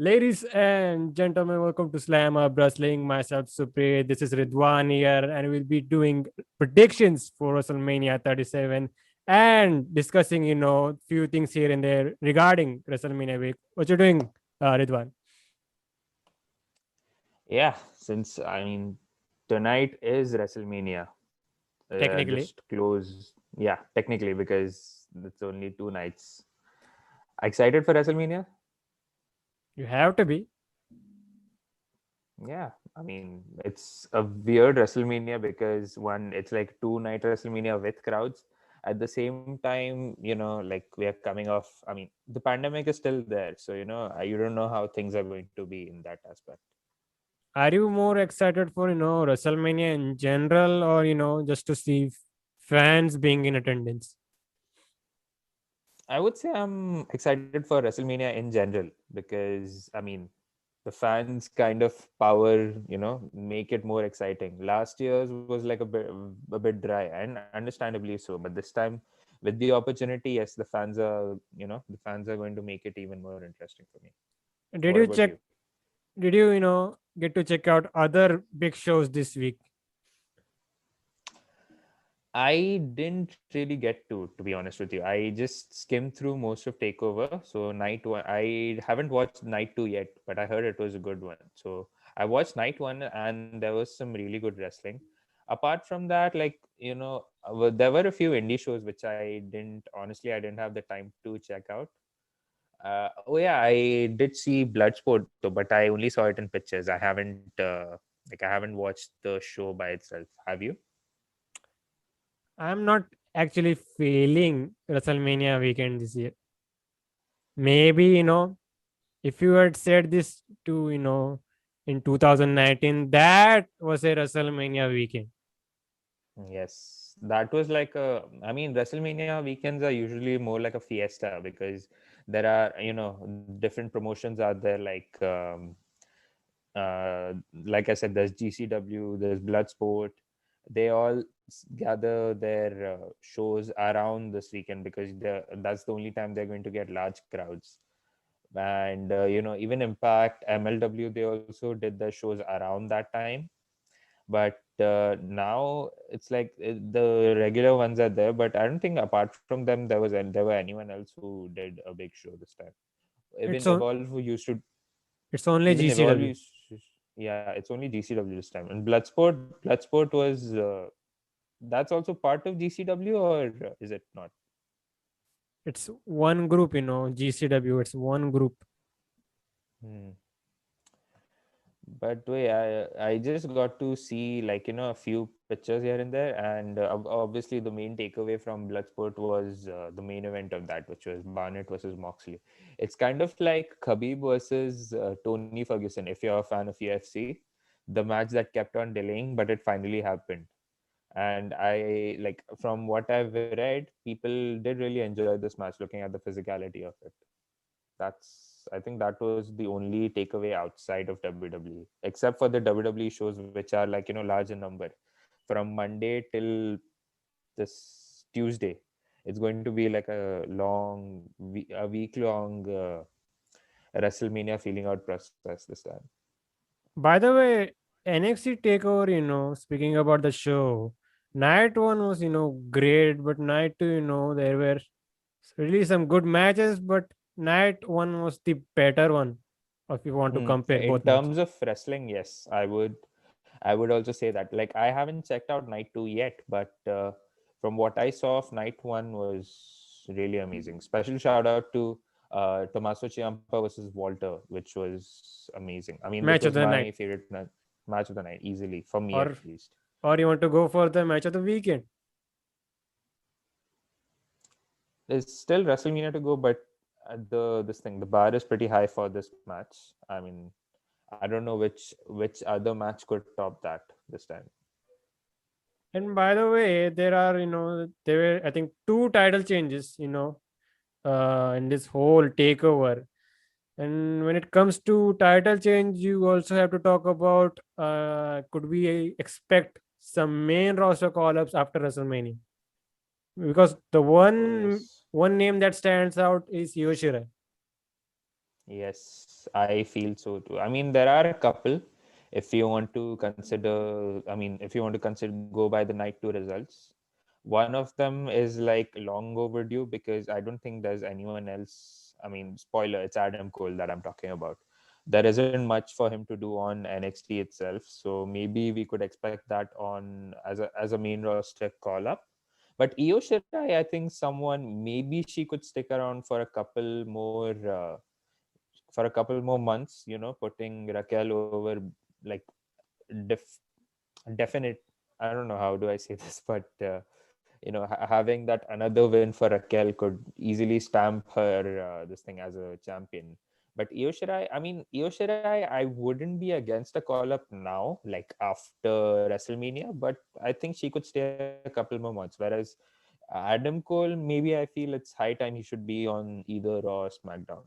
Ladies and gentlemen, welcome to Slam Up Wrestling. Myself, Supre. This is Ridwan here, and we'll be doing predictions for WrestleMania 37 and discussing, few things here and there regarding WrestleMania week. What you doing, Ridwan? Yeah, since tonight is WrestleMania. Technically, Just close. Yeah, technically because it's only 2 nights. Excited for WrestleMania? you have to be. Yeah, it's a weird WrestleMania because one, it's like 2 night WrestleMania with crowds. At the same time, like we are coming off. The pandemic is still there, so you don't know how things are going to be in that aspect. Are you more excited for WrestleMania in general, or just to see fans being in attendance? I would say I'm excited for WrestleMania in general because the fans kind of power, make it more exciting. Last year's was like a bit dry, and understandably so. But this time, with the opportunity, yes, the fans are going to make it even more interesting for me. Did What you about you? check? Did you get to check out other big shows this week? I didn't really get to be honest with you. I just skimmed through most of Takeover. So night one, I haven't watched night two yet, but I heard it was a good one. So I watched night one, and there was some really good wrestling. Apart from that, there were a few indie shows which I didn't have the time to check out. Oh yeah, I did see Bloodsport though, but I only saw it in pictures. I haven't watched the show by itself. Have you? I'm not actually feeling WrestleMania weekend this year. Maybe, if you had said this to, in 2019, that was a WrestleMania weekend. Yes, that was like WrestleMania weekends are usually more like a fiesta because there are, different promotions out there like I said, there's GCW, there's Bloodsport. They all gather their shows around this weekend because that's the only time they're going to get large crowds. And, even Impact, MLW, they also did their shows around that time, but now it's like the regular ones are there, but I don't think apart from them there were anyone else who did a big show this time. even It's on, evolve who used to it's only even evolve GCW. used Yeah, it's only GCW this time. And Bloodsport was that's also part of GCW, or is it not? It's one group, GCW. It's one group. Hmm. But wait, I just got to see a few pictures here and there, and obviously the main takeaway from Bloodsport was the main event of that, which was Barnett versus Moxley. It's kind of like Khabib versus Tony Ferguson. If you're a fan of UFC, the match that kept on delaying, but it finally happened. And I like from what I've read, people did really enjoy this match, looking at the physicality of it. I think that was the only takeaway outside of WWE, except for the WWE shows, which are large in number. From Monday till this Tuesday, it's going to be like a week long WrestleMania feeling out process this time. By the way, NXT Takeover, speaking about the show, night one was, great, but night two, there were really some good matches, but night one was the better one if you want to compare In both matches. terms of wrestling, yes, I would also say that. Like, I haven't checked out night two yet, but from what I saw of night one was really amazing. Special shout out to Tommaso Ciampa versus Walter, which was amazing. This Match was of the my night. favorite match of the night, easily for me at Or least. or you want to go for the match of the weekend. There's still WrestleMania to go, but the bar is pretty high for this match. I don't know which other match could top that this time. And by the way, there are, there were, I think, two title changes, in this whole takeover. And when it comes to title change, you also have to talk about could we expect some main roster call ups after WrestleMania? Because the Oh one yes, one name that stands out is Yoshira. yes. I feel so too. I mean, there are a couple. If you want to consider, I mean, if you want to consider go by the night two results, one of them is like long overdue because I don't think there's anyone else. I mean, spoiler, it's Adam Cole that I'm talking about. There isn't much for him to do on NXT itself, so maybe we could expect that on as a main roster call up. But Io Shirai, I think someone maybe she could stick around for a couple more months. Putting Raquel over like def- definite. I don't know how do I say this, but having that another win for Raquel could easily stamp her this thing as a champion. But Io Shirai, I mean, Io Shirai, I wouldn't be against a call up now, like after WrestleMania, but I think she could stay a couple more months. Whereas Adam Cole, maybe I feel it's high time he should be on either Raw or SmackDown.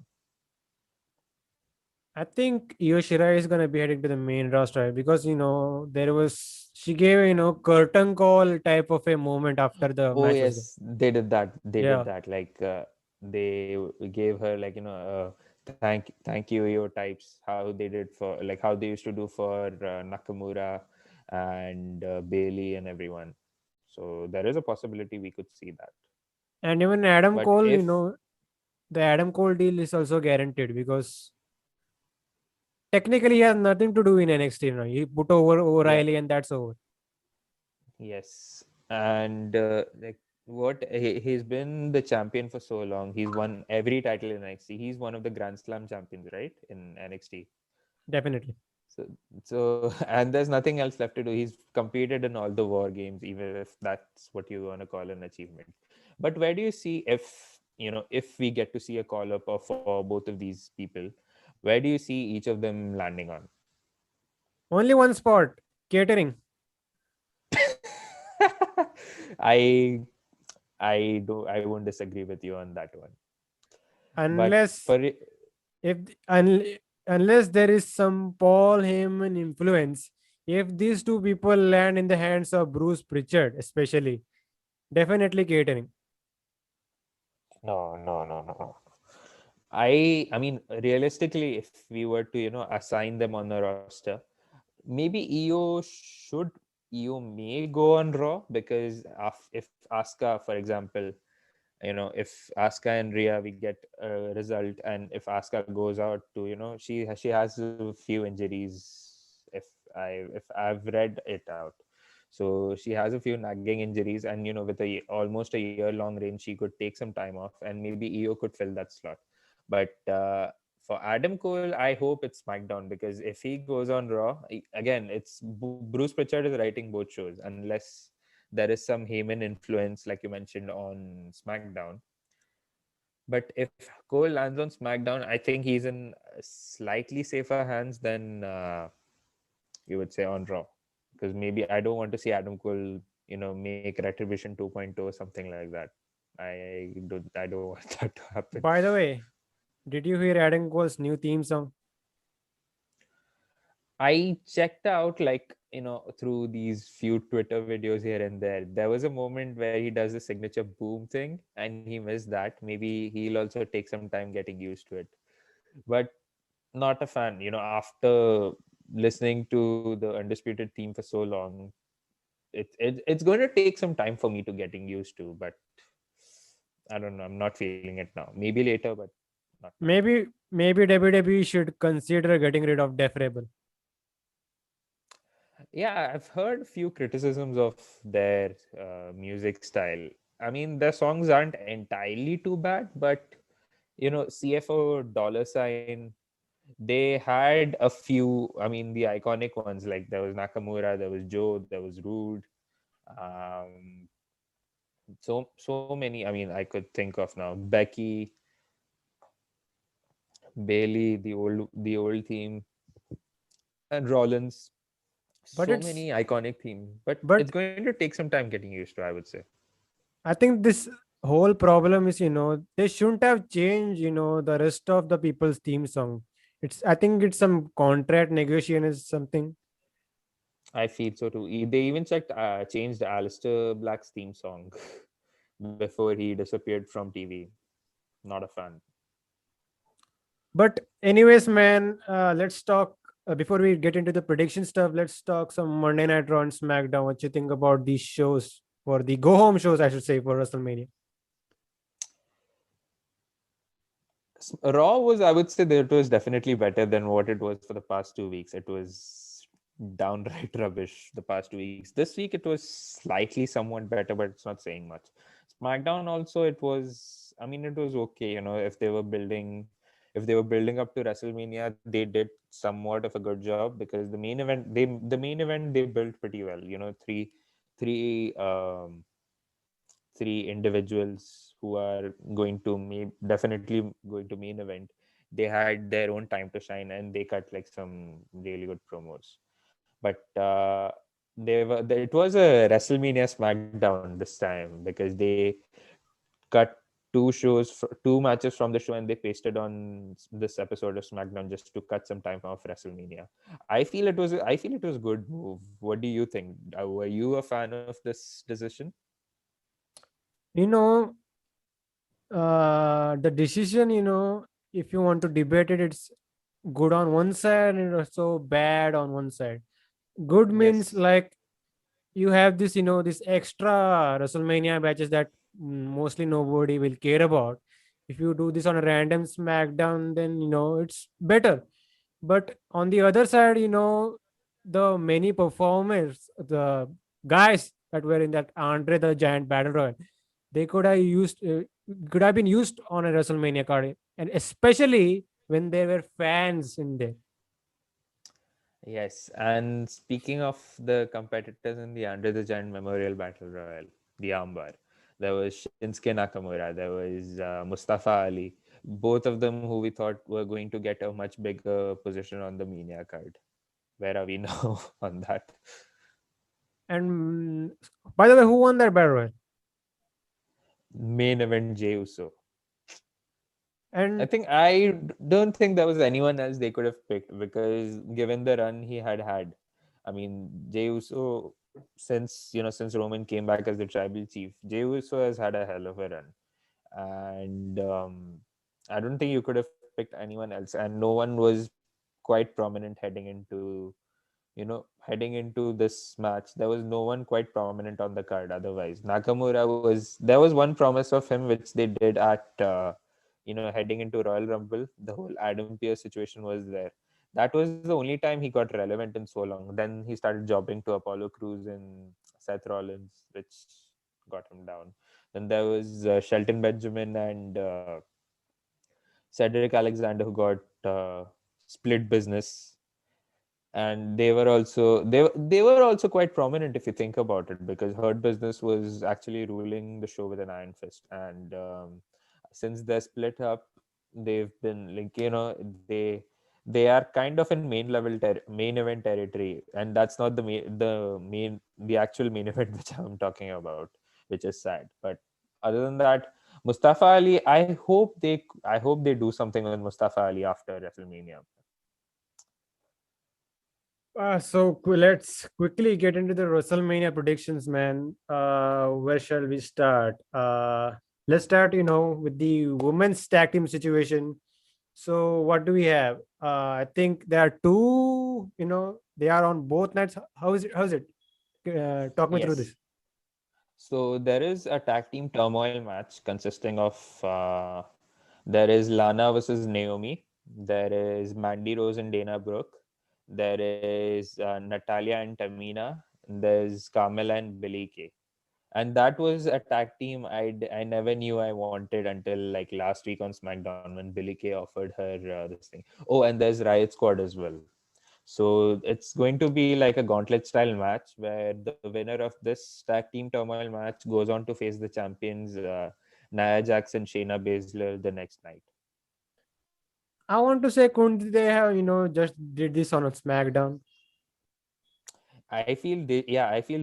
I think Io Shirai is gonna be heading to the main roster because there was she gave curtain call type of a moment after the Oh match was done. yes, they did that. They did Yeah, that. Like they gave her like thank you your types. How they did for like how they used to do for Nakamura and Bailey and everyone. So there is a possibility we could see that. and even Adam But Cole, if the Adam Cole deal is also guaranteed because technically he has nothing to do in NXT. He put over yeah, O'Reilly and that's over. yes, and like he's been the champion for so long. He's won every title in NXT. He's one of the Grand Slam champions, right, in NXT. Definitely. So, and there's nothing else left to do. He's competed in all the war games, even if that's what you want to call an achievement. But where do you see if we get to see a call up for both of these people, where do you see each of them landing on? Only one spot, catering. I I won't disagree with you on that one. But Unless for it, if unless there is some Paul Heyman influence, if these two people land in the hands of Bruce Pritchard, especially, definitely catering. no, no, no, no. I mean, realistically, if we were to assign them on the roster, maybe EO may go on Raw because if Asuka, for example, if Asuka and Rhea we get a result, and if Asuka goes out to she has a few injuries. If I've read it out, so she has a few nagging injuries, and with almost a year long reign, she could take some time off, and maybe EO could fill that slot. But for Adam Cole, I hope it's SmackDown because if he goes on Raw, again, it's Bruce Pritchard is writing both shows unless there is some Heyman influence, like you mentioned, on SmackDown. But if Cole lands on SmackDown, I think he's in slightly safer hands than you would say on Raw, because maybe I don't want to see Adam Cole, make Retribution 2.0 or something like that. I don't want that to happen. By the way, did you hear Adam Cole's new theme song? I checked out like through these few Twitter videos here and there. There was a moment where he does the signature boom thing, and he missed that. Maybe he'll also take some time getting used to it. But not a fan. After listening to the Undisputed theme for so long, it's going to take some time for me to getting used to. But I don't know. I'm not feeling it now. Maybe later, but not now. Maybe WWE should consider getting rid of Def Rebel. Yeah, I've heard a few criticisms of their music style. I mean, their songs aren't entirely too bad, but CFO Dollar Sign, they had a few. I mean, the iconic ones like there was Nakamura, there was Joe, there was Rude. Um, so many. I mean, I could think of now. Becky, Bailey, the old theme, and Rollins. But So it's many iconic themes, but it's but going to take some time getting used to, I would say. I think this whole problem is, they shouldn't have changed, the rest of the people's theme song. I think it's some contract negotiation is something. I feel so too. They even changed Alistair Black's theme song before he disappeared from TV. Not a fan. But anyways, man, let's talk before we get into the prediction stuff. Let's talk some Monday Night Raw and SmackDown. What you think about these shows, for the go home shows, I should say, for WrestleMania? Raw was, I would say, that it was definitely better than what it was for the past 2 weeks. It was downright rubbish the past 2 weeks. This week it was slightly somewhat better, but it's not saying much. SmackDown also, it was, I mean, it was okay. If they were building up to WrestleMania, they did somewhat of a good job, because the main event they built pretty well. Three three individuals who are going to definitely going to main event. They had their own time to shine, and they cut like some really good promos. But it was a WrestleMania SmackDown this time, because they cut two matches from the show, and they pasted on this episode of SmackDown just to cut some time off WrestleMania. I feel it was a good move. What do you think? Were you a fan of this decision? You know, the decision, if you want to debate it, it's good on one side and also bad on one side. Good means Yes. like you have this, this extra WrestleMania matches that mostly nobody will care about. If you do this on a random SmackDown, then it's better. But on the other side, the many performers, the guys that were in that Andre the Giant Battle Royal, they could have been used on a WrestleMania card, and especially when there were fans in there. Yes, and speaking of the competitors in the Andre the Giant Memorial Battle Royal, the Armbar, there was Shinsuke Nakamura, there was Mustafa Ali, both of them who we thought were going to get a much bigger position on the Mania card. Where are we now on that? And by the way, who won that battle royal? Main event Jey Uso. I And think don't think there was anyone else they could have picked, because given the run he had had, I mean, Jey Uso, since Roman came back as the tribal chief, Jey Uso has had a hell of a run, and I don't think you could have picked anyone else, and no one was quite prominent heading into this match. There was no one quite prominent on the card. Otherwise, there was one promise of him which they did at heading into Royal Rumble. The whole Adam Pearce situation was there. That was the only time he got relevant in so long. Then he started jobbing to Apollo Crews and Seth Rollins, which got him down. Then there was Shelton Benjamin and Cedric Alexander, who got split business, and they were also quite prominent if you think about it, because Hurt Business was actually ruling the show with an iron fist, and since they're split up, they've been like, they are kind of in main event territory, and that's not the actual main event which I'm talking about, which is sad. But other than that, Mustafa Ali, I hope they do something with Mustafa Ali after WrestleMania. let's quickly get into the WrestleMania predictions, man. Where shall we start? Let's start, with the women's tag team situation. So, what do we have? I think there are two. They are on both nights. How is it? How is it? Talk me through this. Yes. So there is a tag team turmoil match consisting of there is Lana versus Naomi, there is Mandy Rose and Dana Brooke, there is Natalia and Tamina, and there's Carmella and Billie Kay. And that was a tag team I never knew I wanted until like last week on SmackDown when Billie Kay offered her this thing. Oh, and there's Riot Squad as well. So it's going to be like a gauntlet style match where the winner of this tag team turmoil match goes on to face the champions Nia Jax and Shayna Baszler the next night. I want to say, couldn't they have, just did this on a SmackDown? I feel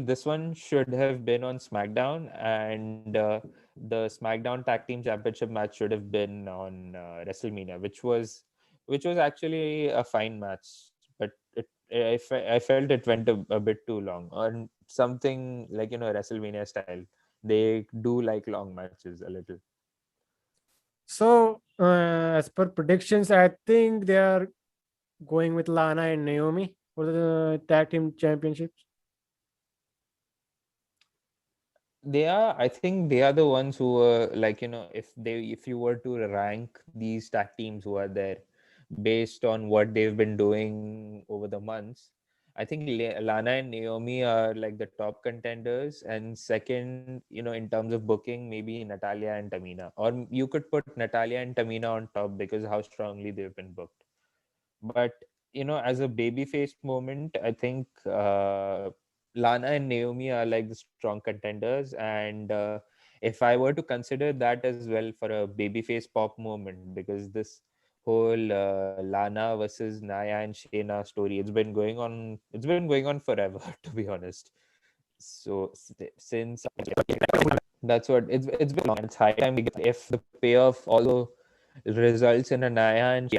this one should have been on SmackDown, and the SmackDown Tag Team Championship match should have been on WrestleMania, which was actually a fine match, but I felt it went a bit too long, or something like WrestleMania style. They do like long matches a little. So, as per predictions, I think they are going with Lana and Naomi for the tag team championships. They are, I think they are the ones who were like, if you were to rank these tag teams who are there based on what they've been doing over the months, I think Lana and Naomi are like the top contenders, and second, in terms of booking, maybe Natalia and Tamina, or you could put Natalia and Tamina on top because how strongly they've been booked. But as a babyface moment, I think Lana and Naomi are like the strong contenders, and if I were to consider that as well for a babyface pop moment, because this whole Lana versus Naya and Shayna story, it's been going on forever to be honest. So since that's what it's been long. It's high time we get, if the payoff also results in a Naya and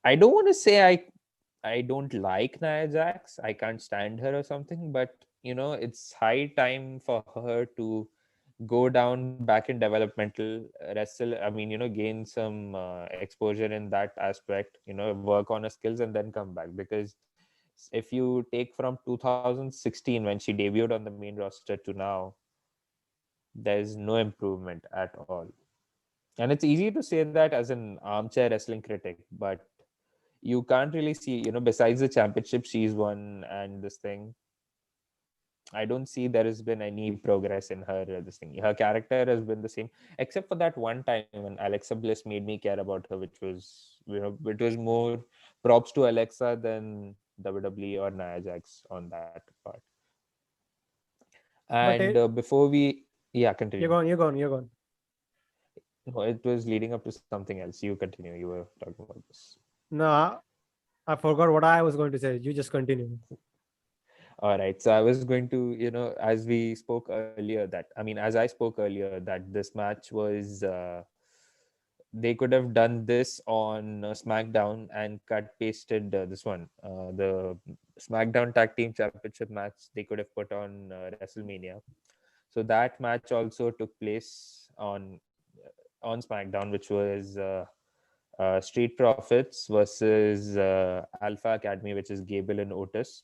I don't want to say I don't like Nia Jax. I can't stand her or something, but it's high time for her to go down back in developmental wrestle. I mean, gain some exposure in that aspect. Work on her skills and then come back, because if you take from 2016 when she debuted on the main roster to now, there's no improvement at all. And it's easy to say that as an armchair wrestling critic, but you can't really see, besides the championship she's won and this thing, I don't see there has been any progress in her this thing. Her character has been the same, except for that one time when Alexa Bliss made me care about her, which was, it was more props to Alexa than WWE or Nia Jax on that part. But And before we, yeah, you're continue. gone, you're gone, you're gone. No, it was leading up to something else. You continue. You were talking about this. No, I forgot what I was going to say. You just continue. All right. So I was going to, as we spoke earlier, as I spoke earlier, that this match was, they could have done this on SmackDown and cut pasted this one, the SmackDown Tag Team Championship match. They could have put on WrestleMania. So that match also took place on SmackDown, which was Street Profits versus Alpha Academy, which is Gable and Otis,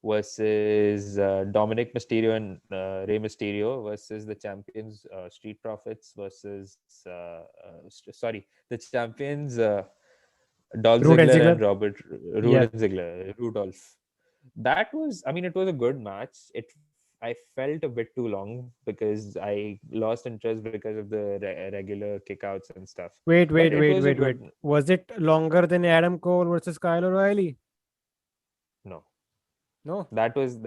versus Dominic Mysterio and Rey Mysterio versus the champions Street Profits versus sorry, the champions Dolph Rude and Ziggler Ziggler. and Robert Yeah. Rudolph. That was, I mean, it was a good match. I felt a bit too long because I lost interest because of the regular kickouts and stuff. Wait, But wait, it wait, was a wait, wait. good Was it longer than Adam Cole versus Kyle O'Reilly? no. No. That was,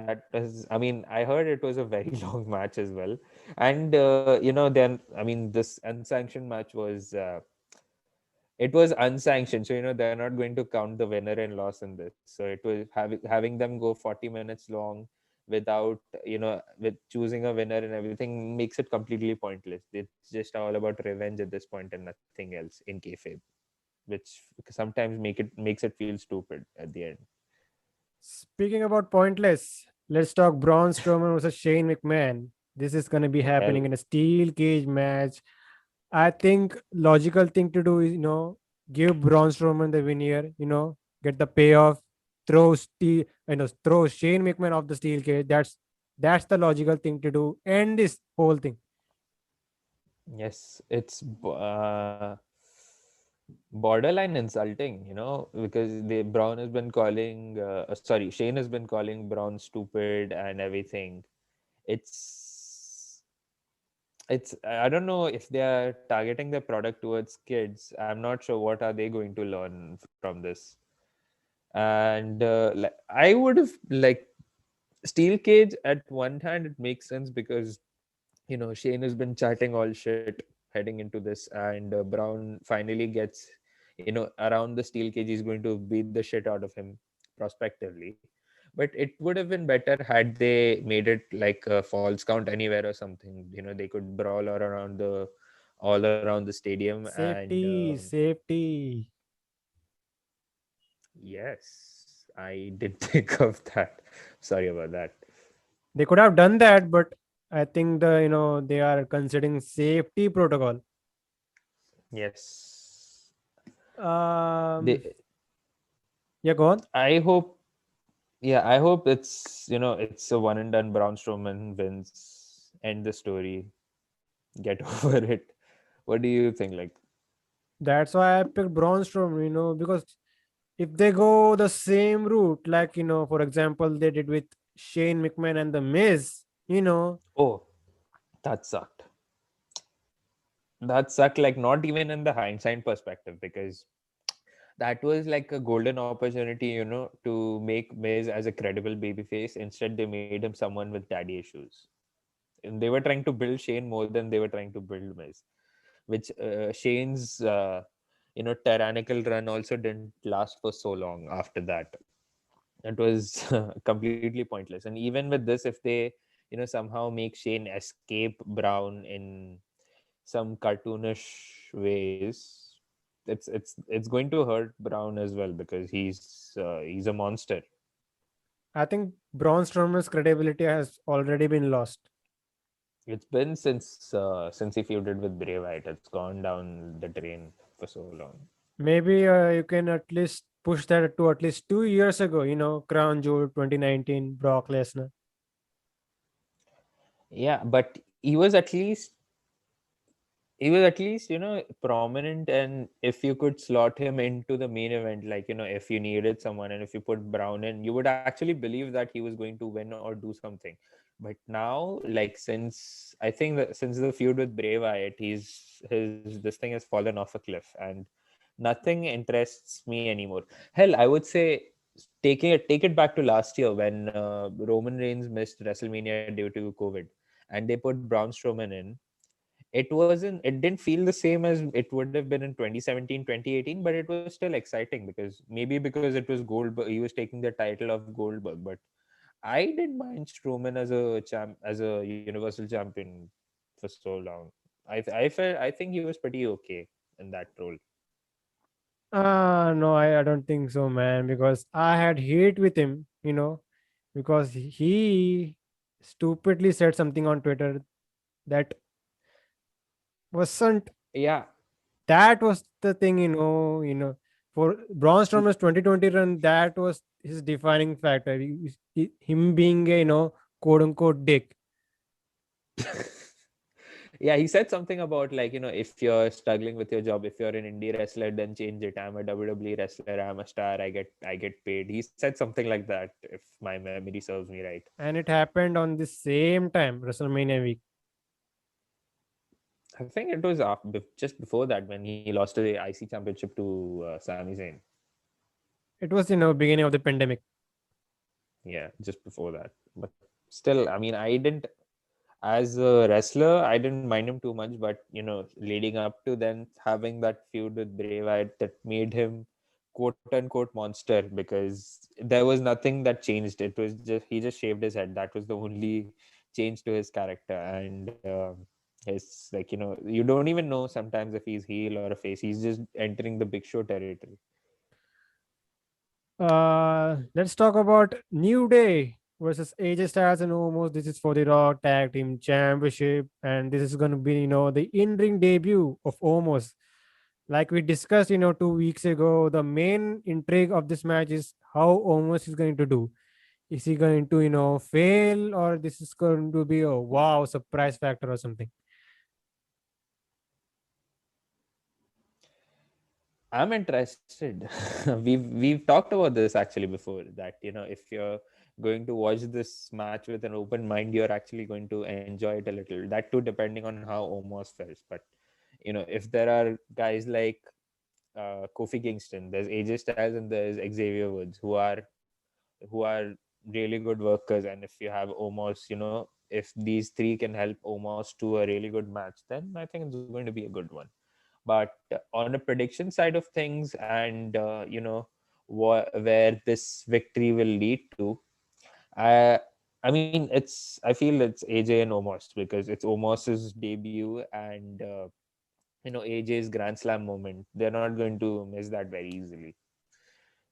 I mean, I heard it was a very long match as well. And then, I mean, this unsanctioned match was it was unsanctioned, so they're not going to count the winner and loss in this. So it was having them go 40 minutes long without, with choosing a winner and everything, makes it completely pointless. It's just all about revenge at this point and nothing else in kayfabe, which sometimes makes it feel stupid at the end. Speaking about pointless, let's talk Braun Strowman versus Shane McMahon. This is going to be Hell, happening in a steel cage match. I think logical thing to do is, give Braun Strowman the win here, get the payoff, throw Shane McMahon off the steel cage. That's the logical thing to do. End this whole thing. yes, it's borderline insulting, because Brown has been calling, sorry, Shane has been calling Brown stupid and everything. It's, I don't know if they are targeting their product towards kids. I'm not sure what are they going to learn from this. And I would have like steel cage at one hand, it makes sense because Shane has been chatting all shit heading into this, and Brown finally gets, around the steel cage. He's going to beat the shit out of him prospectively. But it would have been better had they made it like a falls count anywhere or something. They could brawl all around the stadium, and Safety, safety. yes, I did think of that. Sorry about that. They could have done that, but I think they are considering safety protocol. Yes. Um, They, yeah, go on. I hope, yeah, I hope it's a one and done. Braun Strowman wins, end the story, get over it. What do you think? Like, That's why I picked Braun Strowman, because if they go the same route, like, for example, they did with Shane McMahon and The Miz, oh, that sucked. That sucked. Like, not even in the hindsight perspective, because that was like a golden opportunity, to make Miz as a credible babyface. Instead, they made him someone with daddy issues. And they were trying to build Shane more than they were trying to build Miz, which Shane's tyrannical run also didn't last for so long after that. It was completely pointless. And even with this, if they somehow make Shane escape Brown in some cartoonish ways, it's going to hurt Brown as well, because he's a monster. I think Braun Strowman's credibility has already been lost. It's been since he feuded with Bray Wyatt. It's gone down the drain for so long. Maybe you can at least push that to at least 2 years ago, Crown Jewel 2019, Brock Lesnar. Yeah, but he was at least prominent, and if you could slot him into the main event, like if you needed someone and if you put Brown in, you would actually believe that he was going to win or do something. But now, like, since I think that since the feud with Bray Wyatt, his this thing has fallen off a cliff, and nothing interests me anymore. Hell, I would say, take it back to last year when Roman Reigns missed WrestleMania due to COVID, and they put Braun Strowman in. It didn't feel the same as it would have been in 2017, 2018, but it was still exciting, because it was Goldberg. He was taking the title of Goldberg. But I didn't mind Strowman as a universal champion for so long. I think he was pretty okay in that role. No, I don't think so, man, because I had hate with him, because he stupidly said something on Twitter that wasn't. Yeah. That was the thing, for Braun Strowman's 2020 run, that was his defining factor. Him being a, quote unquote dick. Yeah, he said something about, like, if you're struggling with your job, if you're an indie wrestler, then change it. I'm a WWE wrestler, I'm a star, I get paid. He said something like that, if my memory serves me right. And it happened on the same time, WrestleMania week. I think it was just before that, when he lost the IC championship to Sami Zayn. It was, beginning of the pandemic. Yeah, just before that. But still, I mean, I didn't, as a wrestler, I didn't mind him too much. But leading up to then having that feud with Bray Wyatt, that made him quote unquote monster, because there was nothing that changed. It was just he just shaved his head. That was the only change to his character. And his, like, you don't even know sometimes if he's heel or a face. He's just entering the Big Show territory. Let's talk about New Day versus AJ Styles and Omos. This is for the Raw Tag Team Championship, and this is going to be, the in-ring debut of Omos. Like we discussed, 2 weeks ago, the main intrigue of this match is how Omos is going to do. Is he going to, fail, or this is going to be a wow surprise factor or something? I'm interested. We've talked about this actually before, that if you're going to watch this match with an open mind, you're actually going to enjoy it a little. That too, depending on how Omos fares. But if there are guys like Kofi Kingston, there's AJ Styles, and there's Xavier Woods, who are really good workers. And if you have Omos, if these three can help Omos to a really good match, then I think it's going to be a good one. But on a prediction side of things, and where this victory will lead to, I I mean, I feel it's AJ and Omos, because it's Omos's debut, and AJ's Grand Slam moment. They're not going to miss that very easily.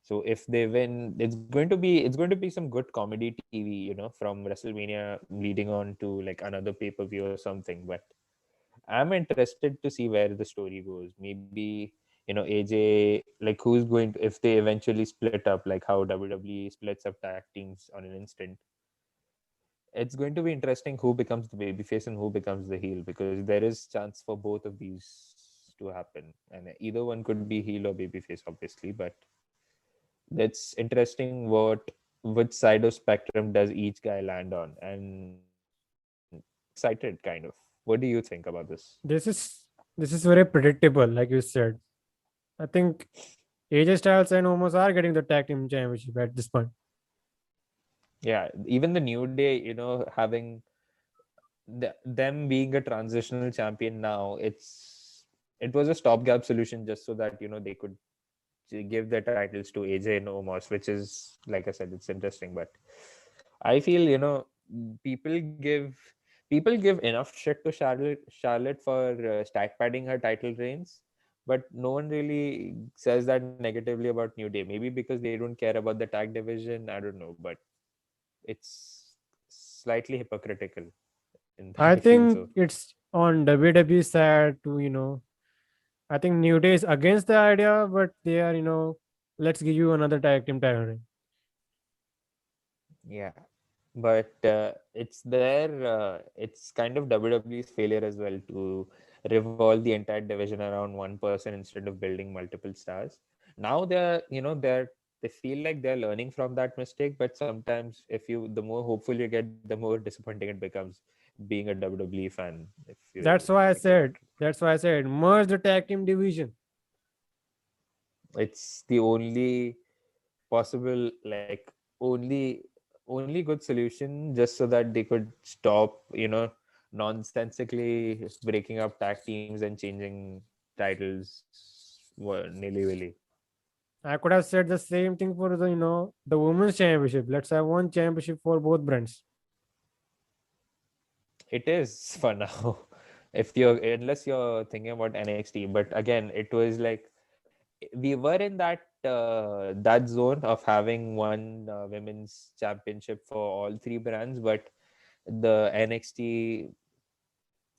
So if they win, it's going to be some good comedy TV, from WrestleMania leading on to like another pay per view or something. But I'm interested to see where the story goes. Maybe, AJ, like who's going to, if they eventually split up, like how WWE splits up tag teams on an instant. It's going to be interesting who becomes the babyface and who becomes the heel, because there is chance for both of these to happen, and either one could be heel or babyface, obviously. But it's interesting which side of spectrum does each guy land on, and excited kind of. What do you think about this? This is this is very predictable, like you said. I think AJ Styles and Omos are getting the tag team championship at this point. Yeah, even the New Day, having them being a transitional champion now, it was a stopgap solution just so that they could give the titles to AJ and Omos, which is, like I said, it's interesting. But I feel people give people give enough shit to Charlotte for stack padding her title reigns, but no one really says that negatively about New Day. Maybe because they don't care about the tag division. I don't know, but it's slightly hypocritical in that I I feel think so. it's on WWE side to, I think New Day is against the idea, but they are, let's give you another tag team title ring. Yeah, but it's kind of WWE's failure as well to revolve the entire division around one person instead of building multiple stars. Now they feel like they're learning from that mistake, but sometimes the more hopeful you get, the more disappointing it becomes being a WWE fan, if you That's why I think about said, that's why I said, merge the tag team division. it. It's the only possible, like, only good solution, just so that they could stop nonsensically breaking up tag teams and changing titles nilly-willy. I could have said the same thing for the, the women's championship. Let's have one championship for both brands. It is for now. If you're Unless you're thinking about NXT, but again, it was like we were in that zone of having one women's championship for all three brands, but the NXT,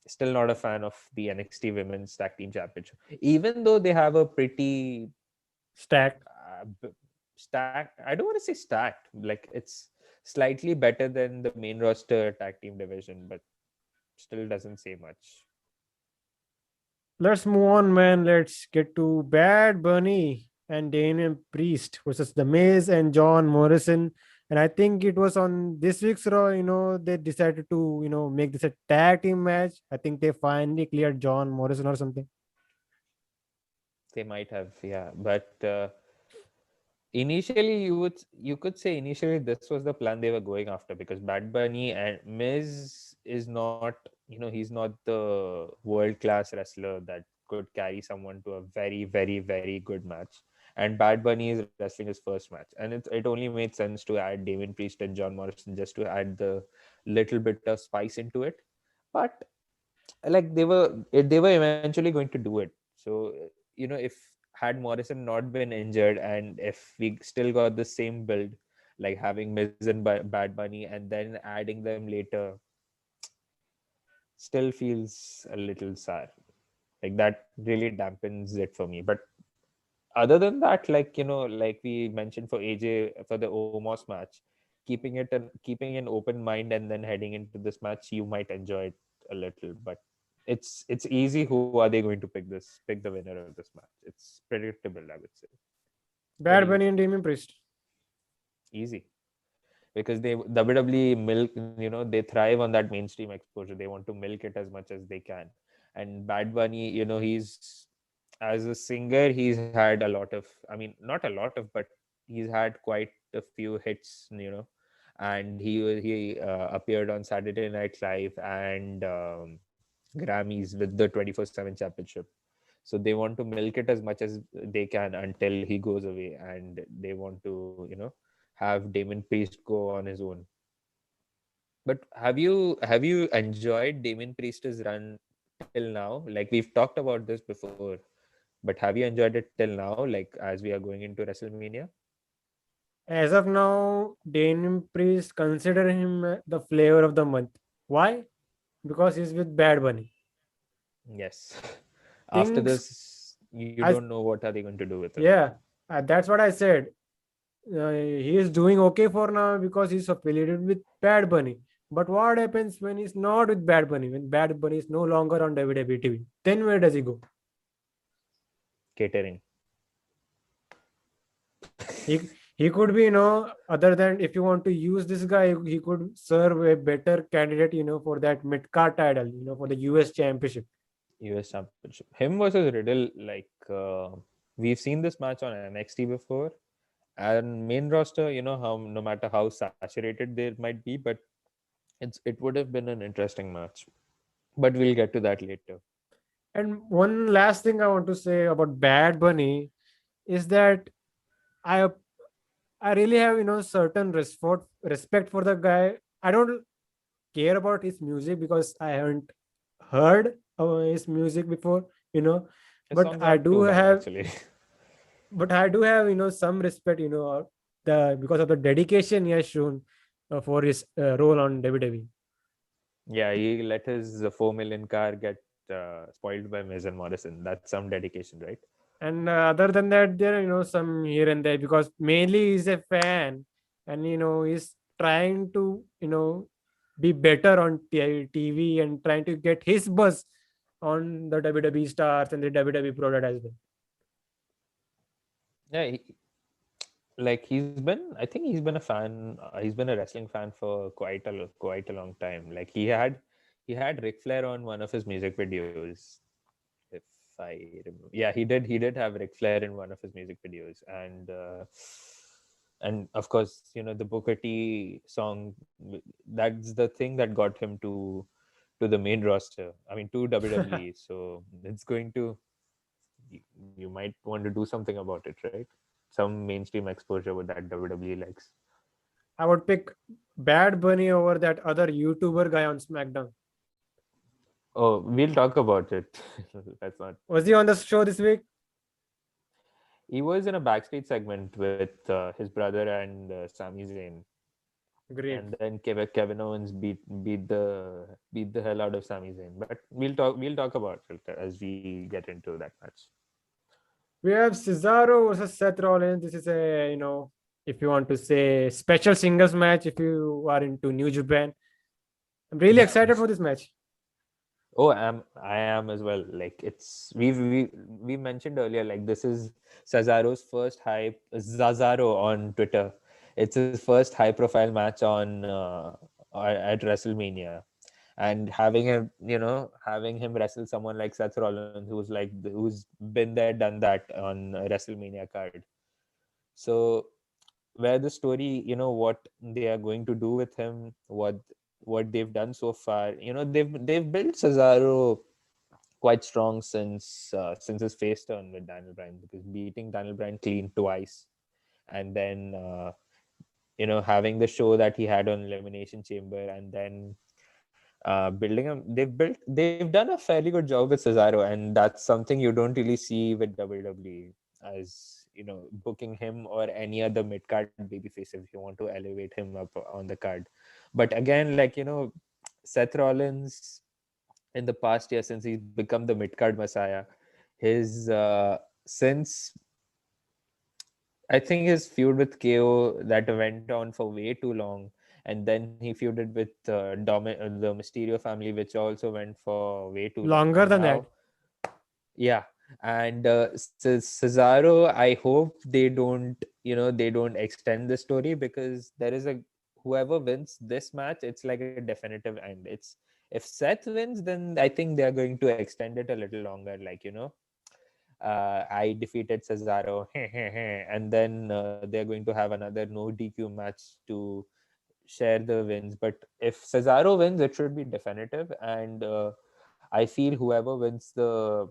still not a fan of the NXT Women's Tag Team Championship, even though they have a pretty Stacked. stacked. I don't want to say stacked. Like, it's slightly better than the main roster tag team division, but still doesn't say much. Let's move on, man. Let's get to Bad Bunny and Damian Priest versus The Miz and John Morrison. And I think it was on this week's Raw, they decided to, make this a tag team match. I think they finally cleared John Morrison or something. They might have, yeah, but initially you could say initially this was the plan they were going after, because Bad Bunny and Miz is not, he's not the world class wrestler that could carry someone to a very, very, very good match. And Bad Bunny is wrestling his first match, and it only made sense to add Damien Priest and John Morrison just to add the little bit of spice into it. But like they were eventually going to do it. So if had Morrison not been injured, and if we still got the same build, like having Miz and Bad Bunny and then adding them later, still feels a little sour. Like, that really dampens it for me. But other than that, like like we mentioned for AJ, for the Omos match, keeping an open mind and then heading into this match, you might enjoy it a little. But it's easy. Who are they going to pick the winner of this match? It's predictable, I would say. What do Bad you Bunny think? and Damian Priest. Easy, because they WWE milk, they thrive on that mainstream exposure. They want to milk it as much as they can. And Bad Bunny, he's, as a singer, he's had a lot of, I mean, not a lot of, but he's had quite a few hits, and he appeared on Saturday Night Live and Grammys with the 24/7 championship. So they want to milk it as much as they can until he goes away, and they want to have Damon Priest go on his own. But have you enjoyed Damon Priest's run till now? Like, we've talked about this before, but have you enjoyed it till now, like as we are going into WrestleMania? As of now, Damian Priest consider him the flavor of the month. Why? Because he's with Bad Bunny. Yes. After Things this, you don't I know what are they going to do with him. yeah, that's what I said. He is doing okay for now because he's affiliated with Bad Bunny. But what happens when he's not with Bad Bunny? When Bad Bunny is no longer on WWE TV, then where does he go? Catering. He could be, other than, if you want to use this guy, he could serve a better candidate, for that mid card title, for the US Championship. US Championship. Him versus Riddle, like we've seen this match on NXT before, and main roster. How no matter how saturated they might be, but it would have been an interesting match. But we'll get to that later. And one last thing I want to say about Bad Bunny is that I I really have, certain respect for the guy. I don't care about his music because I haven't heard his music before, His but songs I aren't do too bad have, actually. some respect, the because of the dedication he has shown for his role on WWE. Yeah, he let his 4 million car get spoiled by Miz and Morrison. That's some dedication, right? And other than that, there are, some here and there, because mainly he's a fan, and he's trying to, be better on TV, and trying to get his buzz on the WWE stars and the WWE product as well. Yeah, like I think he's been a fan. He's been a wrestling fan for quite a long time. Like he had Ric Flair on one of his music videos. If I remember, yeah, he did have Ric Flair in one of his music videos, and of course, the Booker T song. That's the thing that got him to the main roster. I mean, to WWE. So it's going to you might want to do something about it, right? Some mainstream exposure with that WWE likes. I would pick Bad Bunny over that other YouTuber guy on SmackDown. Oh, we'll talk about it. That's not. Was he on the show this week? He was in a backstage segment with his brother and Sami Zayn, Great. and then Kevin Owens beat the hell out of Sami Zayn. But we'll talk about it as we get into that match. We have Cesaro versus Seth Rollins. This is a, if you want to say, special singles match if you are into New Japan. I'm really excited for this match. Oh, I am as well. Like we mentioned earlier, like this is Cesaro's first Zazaro on Twitter. It's his first high profile match on at WrestleMania, and having him wrestle someone like Seth Rollins, who's been there, done that on a WrestleMania card. So where the story, what they are going to do with him, what they've done so far, they've built Cesaro quite strong since his face turn with Daniel Bryan, because beating Daniel Bryan clean twice, and then having the show that he had on Elimination Chamber, and then building him. They've done a fairly good job with Cesaro, and that's something you don't really see with WWE, as booking him or any other mid card babyface if you want to elevate him up on the card. But again, like Seth Rollins in the past year, since he's become the mid card messiah, his since I think his feud with KO that went on for way too long, and then he feuded with the Mysterio family, which also went for way too long. Longer And than that. now, yeah, and Cesaro, I hope they don't extend the story, because there is a whoever wins this match, it's like a definitive end. It's If Seth wins, then I think they are going to extend it a little longer. Like I defeated Cesaro, and then they're going to have another no DQ match to share the wins. But if Cesaro wins, it should be definitive, and I feel whoever wins the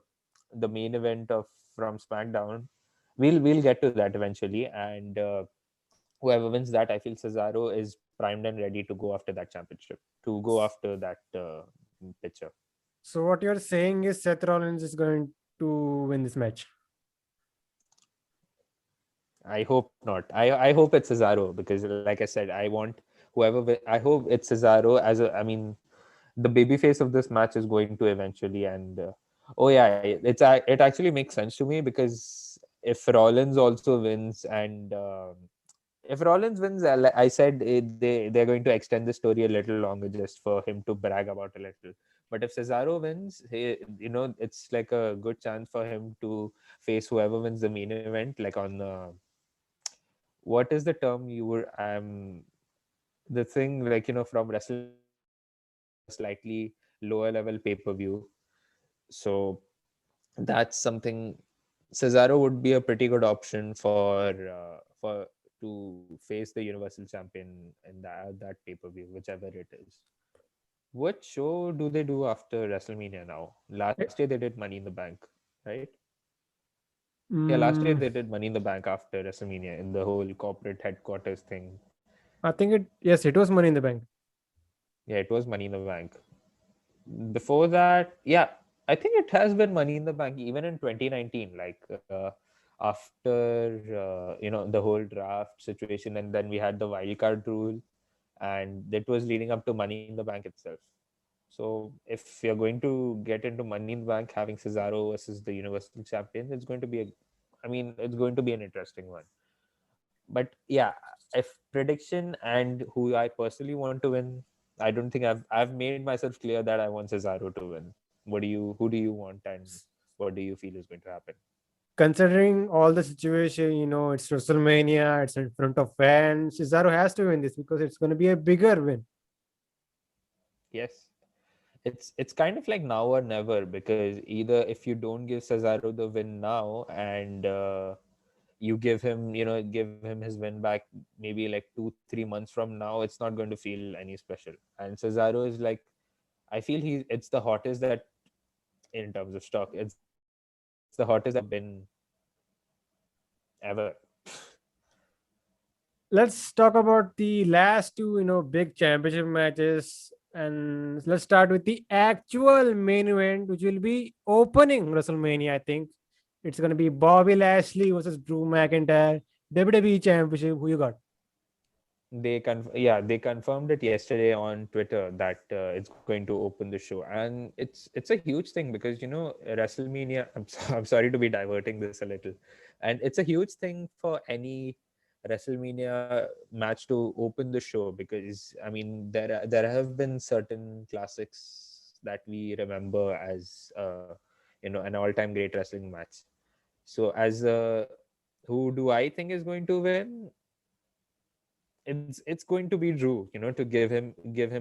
main event of from SmackDown, we'll get to that eventually, and whoever wins that, I feel Cesaro is primed and ready to go after that championship, to go after that picture. So what you're saying is Seth Rollins is going to win this match. I hope not. I hope it's Cesaro, because, like I said, I want I hope it's Cesaro as a. I mean, the babyface of this match is going to eventually, and Oh yeah, it actually makes sense to me, because if Rollins also wins, and if Rollins wins, I said they're going to extend the story a little longer just for him to brag about a little. But if Cesaro wins, it's like a good chance for him to face whoever wins the main event, like on what is the term you were the thing, like, from WrestleMania, which is like a slightly lower level pay-per-view. So that's something. Cesaro would be a pretty good option for to face the Universal Champion in that pay-per-view, whichever it is. What show do they do after WrestleMania now? Eh, Last year they did Money in the Bank, right? Yeah, last year mm, they did Money in the Bank after WrestleMania in the whole corporate headquarters thing. I think yes, it was Money in the Bank. Yeah, it was Money in the Bank. Before that, yeah, I think it has been Money in the Bank even in 2019, like after the whole draft situation, and then we had the wild card rule, and that was leading up to Money in the Bank itself. So if you're going to get into Money in the Bank having Cesaro versus the Universal Champion, it's going to be it's going to be an interesting one. But yeah, if prediction and who I personally want to win, I don't think I've made myself clear that I want Cesaro to win. Who do you want, and what do you feel is going to happen? Considering all the situation, it's WrestleMania, it's in front of fans. Cesaro has to win this because it's going to be a bigger win. Yes. It's kind of like now or never, because either if you don't give Cesaro the win now, and you give him his win back maybe like 2-3 months from now, it's not going to feel any special. And Cesaro is like, I feel it's the hottest that, in terms of stock, it's the hottest that he's ever been, ever. Let's talk about the last two, big championship matches. And let's start with the actual main event, which will be opening WrestleMania, I think. It's going to be Bobby Lashley versus Drew McIntyre, WWE Championship. Who you got? They confirmed it yesterday on Twitter that it's going to open the show, and it's a huge thing, because WrestleMania. I'm sorry to be diverting this a little, and it's a huge thing for any WrestleMania match to open the show, because I mean there have been certain classics that we remember as an all-time great wrestling match. So as who do I think is going to win? It's going to be Drew, to give him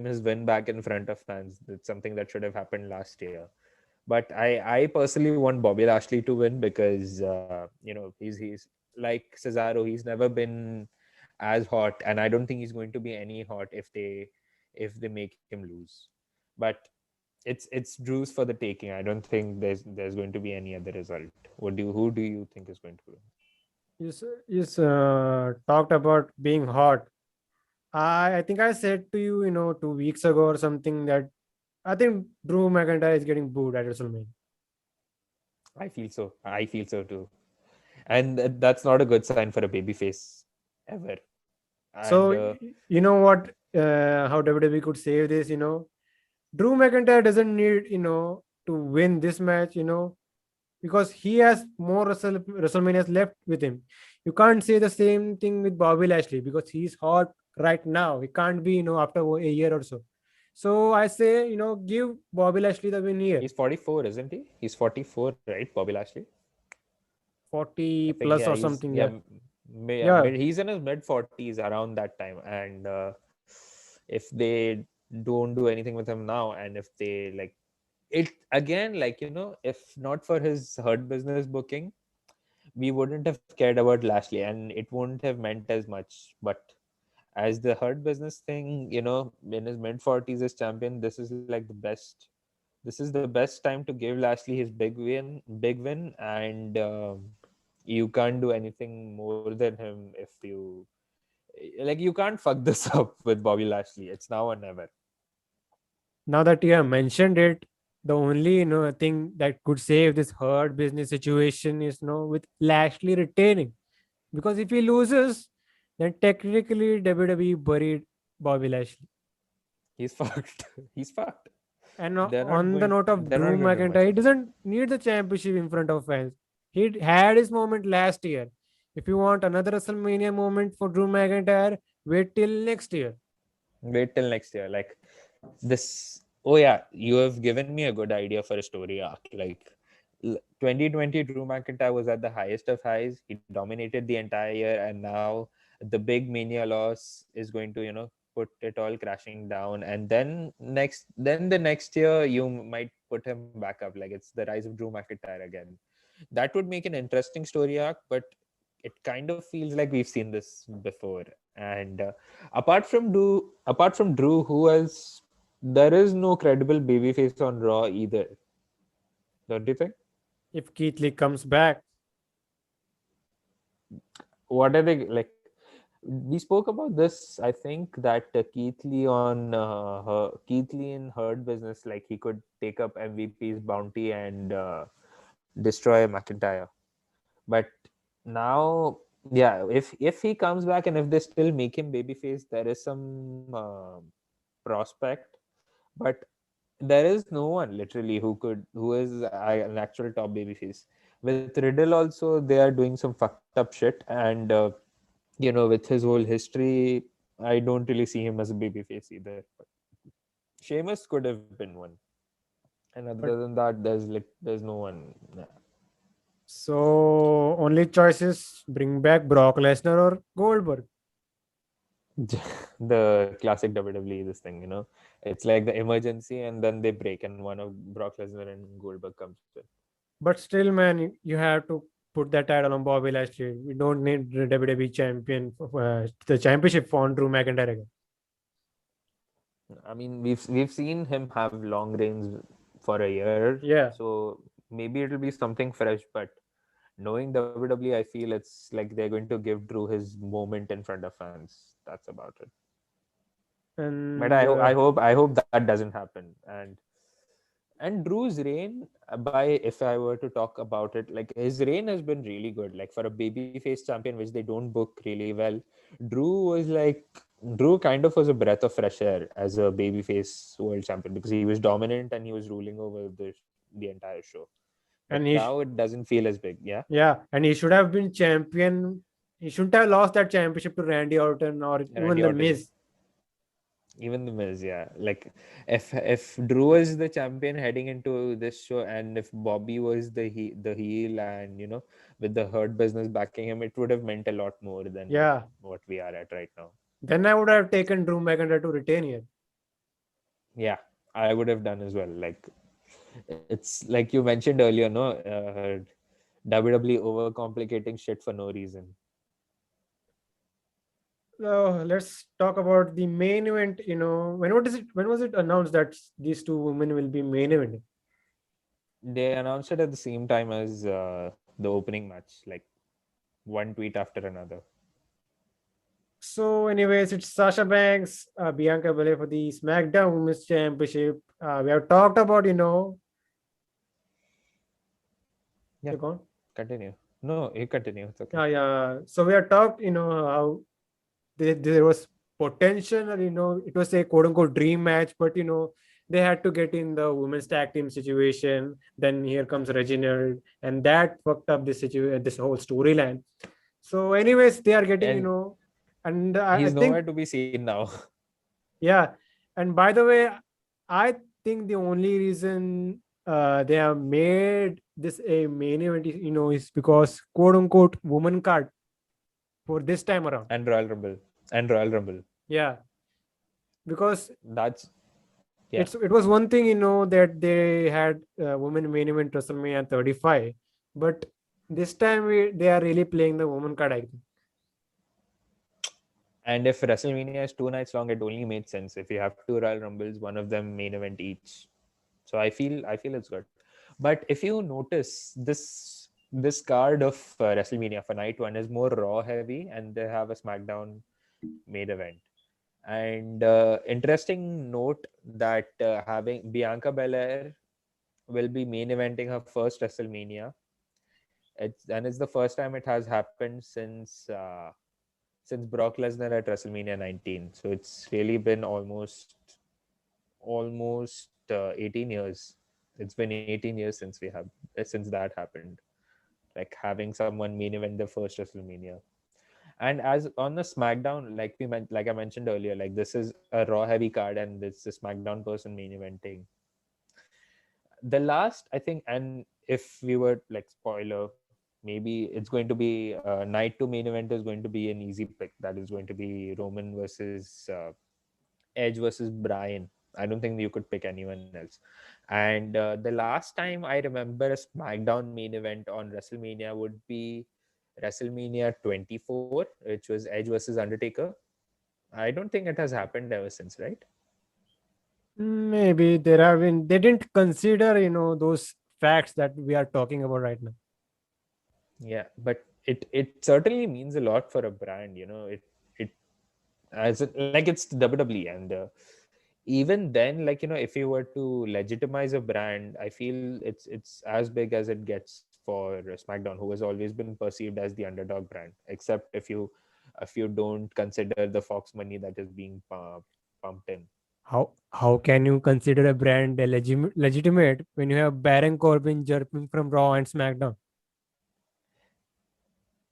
his win back in front of fans. It's something that should have happened last year. But I personally want Bobby Lashley to win, because he's like Cesaro. He's never been as hot, and I don't think he's going to be any hot if they make him lose. But it's Drew's for the taking. I don't think there's going to be any other result. Who do you think is going to win? You talked about being hot. I think I said to you, 2 weeks ago or something that I think Drew McIntyre is getting booed at WrestleMania. I feel so too, and that's not a good sign for a babyface ever. And So you know what? How WWE could save this? Drew McIntyre doesn't need to win this match. Because he has more WrestleManias left with him. You can't say the same thing with Bobby Lashley because he's hot right now. He can't be after a year or so. So I say give Bobby Lashley the win here. he's 44, isn't he? He's 44, right, Bobby Lashley? I 40 think, yeah, plus or he's something. yeah, Yeah. Yeah. he's in his mid 40s around that time. And if they don't do anything with him now, and if they like it again, like, if not for his hurt business booking, we wouldn't have cared about Lashley, and it wouldn't have meant as much. But as the hurt business thing, in his mid 40s as champion, this is the best time to give Lashley his big win. And you can't do anything more than him. If you can't fuck this up with Bobby Lashley. It's now or never. Now that you have mentioned it, the only thing that could save this hurt business situation is with Lashley retaining. Because if he loses, then technically WWE buried Bobby Lashley. He's fucked. He's fucked. And they're not on the going. note of They're not Drew going to do much McIntyre, he of it. doesn't need the championship in front of fans. He had his moment last year. If you want another WrestleMania moment for Drew McIntyre, wait till next year. Wait till next year. Like this. Oh yeah, you have given me a good idea for a story arc. Like 2020, Drew McIntyre was at the highest of highs. He dominated the entire year, and now the big Mania loss is going to, put it all crashing down. And then the next year, you might put him back up. Like it's the rise of Drew McIntyre again. That would make an interesting story arc, but it kind of feels like we've seen this before. And apart from Drew, who else? There is no credible babyface on Raw either. Don't you think? If Keith Lee comes back, What are they like? We spoke about this. I think that Keith Lee in Hurt Business, like he could take up MVP's bounty and destroy McIntyre. But now, yeah, if he comes back and if they still make him babyface, there is some prospect. But there is no one literally who is an actual top babyface. With Riddle also, they are doing some fucked up shit, and with his whole history, I don't really see him as a babyface either. But Sheamus could have been one, and other but than that, there's no one. Nah. so only choices bring back Brock Lesnar or Goldberg. The classic WWE this thing, it's like the emergency, and then they break, and one of Brock Lesnar and Goldberg comes in. But still, man, you have to put that title on Bobby Lashley. We don't need the WWE champion, the championship for Drew McIntyre again. I mean, we've seen him have long reigns for a year, Yeah. so maybe it'll be something fresh. But knowing WWE, I feel it's like they're going to give Drew his moment in front of fans. That's about it. But And I hope that doesn't happen. And Drew's reign, by if I were to talk about it, like his reign has been really good. Like for a babyface champion, which they don't book really well, Drew was like Drew kind of was a breath of fresh air as a babyface world champion because he was dominant and he was ruling over the entire show. But and now it doesn't feel as big. Yeah, yeah, and he should have been champion. He shouldn't have lost that championship to Randy Orton or even Randy the Orton. Miz. Even the Miz, yeah. Like if Drew was the champion heading into this show, and if Bobby was the heel, and with the Hurt Business backing him, it would have meant a lot more than Yeah. what we are at right now. Then I would have taken Drew McIntyre to retain here. Yeah, I would have done as well. Like it's like you mentioned earlier, no, WWE overcomplicating shit for no reason. So let's talk about the main event. When was it announced that these two women will be main eventing? They announced it at the same time as the opening match, like one tweet after another. So, anyways, it's Sasha Banks, Bianca Belair for the SmackDown Women's Championship. We have talked about, Yeah. you go on. Continue. No, you continue. It's okay. Yeah. So we have talked, how there was potential, and it was a quote unquote dream match, but they had to get in the women's tag team situation. Then here comes Reginald, and that fucked up this whole storyline. So, anyways, they are getting, And and he's I nowhere think, to be seen now. yeah. And by the way, I think the only reason they have made this a main event, is because quote unquote woman card for this time around. And Royal Rumble. And Royal Rumble. Yeah, because That's yeah. it was one thing, that they had women main event WrestleMania 35, but this time they are really playing the woman card, I think. And if WrestleMania is 2 nights long, it only made sense. If you have two Royal Rumbles, one of them main event each. So I feel it's good. But if you notice this card of WrestleMania for night one is more Raw heavy, and they have a SmackDown main event. And interesting note that having Bianca Belair will be main eventing her first WrestleMania. It's the first time it has happened since Brock Lesnar at WrestleMania 19. So it's really been almost 18 years. It's been 18 years since that happened. Like having someone main event the first WrestleMania. And as on the SmackDown, like I mentioned earlier, like this is a Raw heavy card, and this is SmackDown person main eventing. The last, I think, and if we were like spoiler, maybe it's going to be night two main event is going to be an easy pick. That is going to be Roman versus Edge versus Bryan. I don't think you could pick anyone else. And the last time I remember a SmackDown main event on WrestleMania would be WrestleMania 24, which was Edge versus Undertaker. I don't think it has happened ever since, right? Maybe there have been, they didn't consider, those facts that we are talking about right now. Yeah, but it certainly means a lot for a brand. It as like it's WWE, and even then, like if you were to legitimize a brand, I feel it's as big as it gets for SmackDown, who has always been perceived as the underdog brand, except if you don't consider the Fox money that is being pumped in. How can you consider a brand legitimate when you have Baron Corbin jumping from Raw and SmackDown?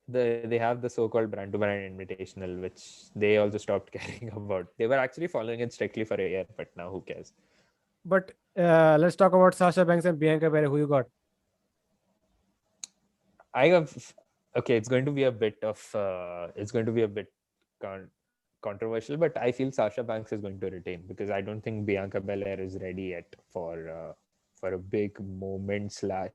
They have the so-called brand to brand invitational, which they also stopped caring about. They were actually following it strictly for a year, but now who cares? But let's talk about Sasha Banks and Bianca Belair. Who you got? I have Okay. It's going to be a bit con- controversial, but I feel Sasha Banks is going to retain because I don't think Bianca Belair is ready yet for a big moment slash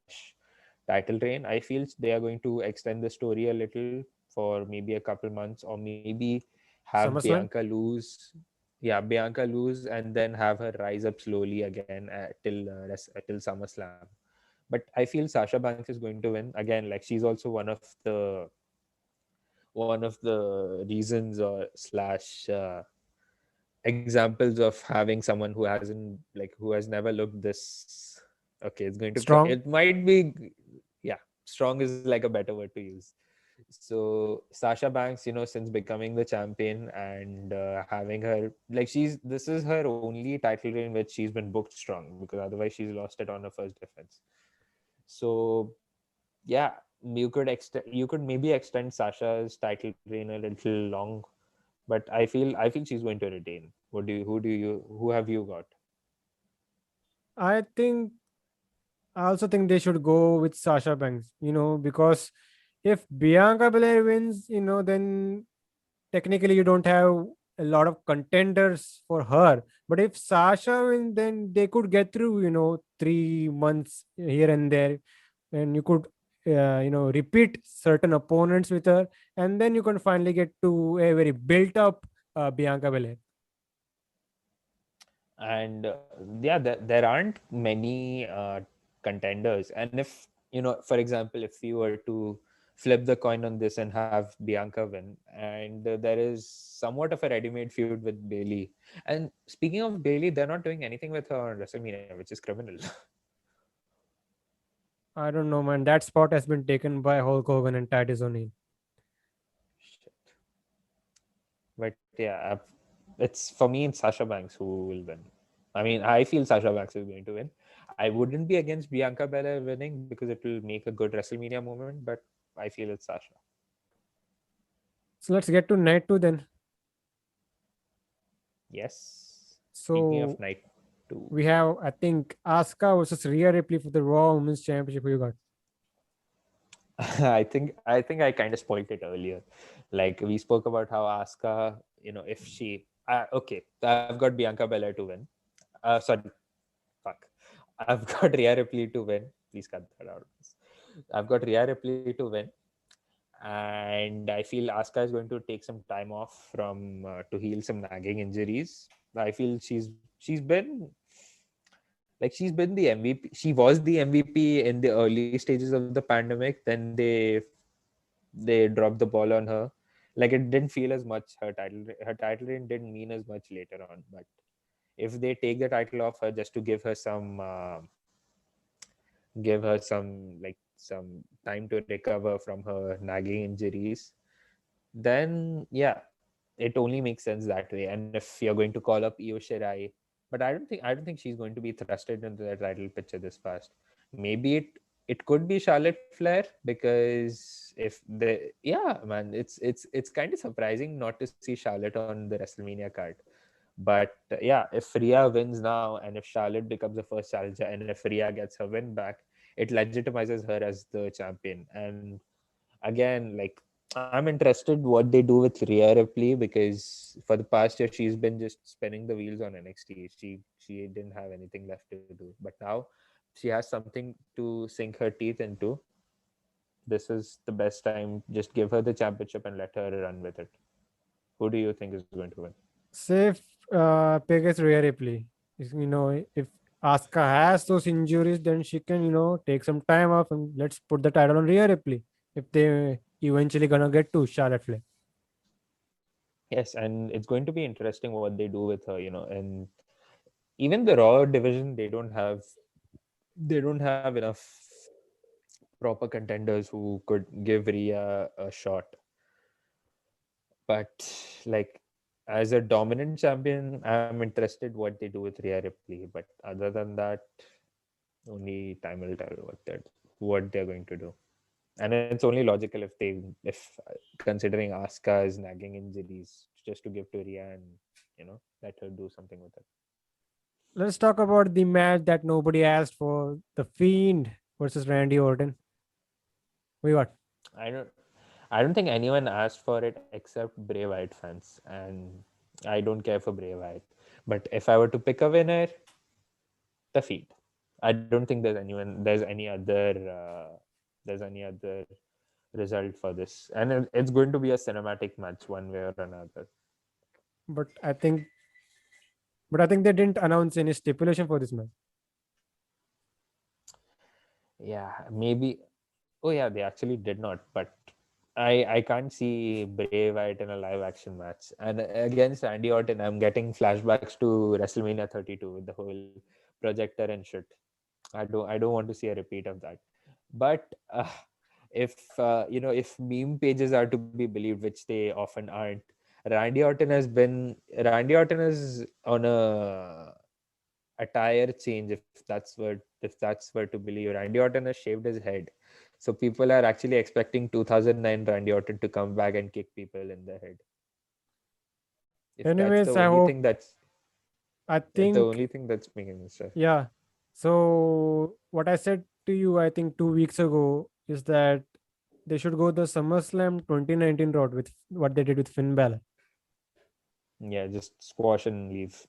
title reign. I feel they are going to extend the story a little for maybe a couple months, or maybe have SummerSlam? Bianca lose and then have her rise up slowly again till SummerSlam. But I feel Sasha Banks is going to win again. Like she's also one of the reasons or slash examples of having someone who has never looked this. Okay, Strong? it might be, yeah, strong is like a better word to use. So Sasha Banks, since becoming the champion and having her, like, this is her only title reign which she's been booked strong, because otherwise she's lost it on her first defense. So yeah, you could maybe extend Sasha's title reign a little long, but I feel she's going to retain. Who have you got? I think I also think they should go with Sasha Banks, because if Bianca Belair wins, then technically you don't have a lot of contenders for her. But if Sasha wins, then they could get through, 3 months here and there, and you could, repeat certain opponents with her, and then you can finally get to a very built up Bianca Belair. And yeah, there aren't many contenders, and if for example, if you were to flip the coin on this and have Bianca win, and there is somewhat of a ready-made feud with Bailey. And speaking of Bailey, they're not doing anything with her on WrestleMania, which is criminal. I don't know, man. That spot has been taken by Hulk Hogan and Titus O'Neil. Shit. But yeah, it's for me, it's Sasha Banks who will win. I mean, I feel Sasha Banks is going to win. I wouldn't be against Bianca Belair winning because it will make a good WrestleMania moment, but I feel it's Sasha. So let's get to night two then. Yes. Speaking of So night two, we have, I think, Asuka versus Rhea Ripley for the Raw Women's Championship. Who you got? I think I kind of spoiled it earlier. Like we spoke about how Asuka, if she okay, I've got Bianca Belair to win. Sorry, fuck. I've got Rhea Ripley to win. Please cut that out. I've got Rhea Ripley to win, and I feel Asuka is going to take some time off from to heal some nagging injuries. I feel she's been the MVP. She was the MVP in the early stages of the pandemic. Then they dropped the ball on her. Like it didn't feel as much. Her title reign didn't mean as much later on. But if they take the title off her just to give her some time to recover from her nagging injuries, then yeah, it only makes sense that way. And if you're going to call up Io Shirai, but I don't think she's going to be thrusted into that title picture this fast. Maybe it could be Charlotte Flair, because if the yeah man, it's kind of surprising not to see Charlotte on the WrestleMania card. But yeah, if Rhea wins now, and if Charlotte becomes the first challenger, and if Rhea gets her win back, it legitimizes her as the champion. And again, like, I'm interested what they do with Rhea Ripley, because for the past year she's been just spinning the wheels on NXT. She didn't have anything left to do, but now she has something to sink her teeth into. This is the best time. Just give her the championship and let her run with it. Who do you think is going to win? Safe pick is Rhea Ripley. If Asuka has those injuries, then she can, take some time off and let's put the title on Rhea Ripley. If they eventually gonna get to Charlotte Flair. Yes, and it's going to be interesting what they do with her. And even the Raw division, they don't have enough proper contenders who could give Rhea a shot. But like, as a dominant champion, I'm interested what they do with Rhea Ripley. But other than that, only time will tell what they're going to do. And it's only logical if considering Asuka's nagging injuries, just to give to Rhea and let her do something with it. Let's talk about the match that nobody asked for: The Fiend versus Randy Orton. We got. I don't I don't think anyone asked for it except Bray Wyatt fans, and I don't care for Bray Wyatt. But if I were to pick a winner, the Fiend. I don't think there's any other result for this, and it's going to be a cinematic match one way or another. But I think they didn't announce any stipulation for this match. Yeah, maybe. Oh yeah, they actually did not. But I can't see Bray Wyatt in a live action match. And against Randy Orton, I'm getting flashbacks to WrestleMania 32 with the whole projector and shit. I don't want to see a repeat of that. But if meme pages are to be believed, which they often aren't, Randy Orton is on a attire change, if that's were to believe. Randy Orton has shaved his head, so people are actually expecting 2009 Randy Orton to come back and kick people in the head. If that's the Anyways, I only hope. thing that's I if the think only thing that's making this stuff. Yeah. So what I said to you, I think 2 weeks ago, is that they should go the SummerSlam 2019 route with what they did with Finn Balor. Yeah, just squash and leave.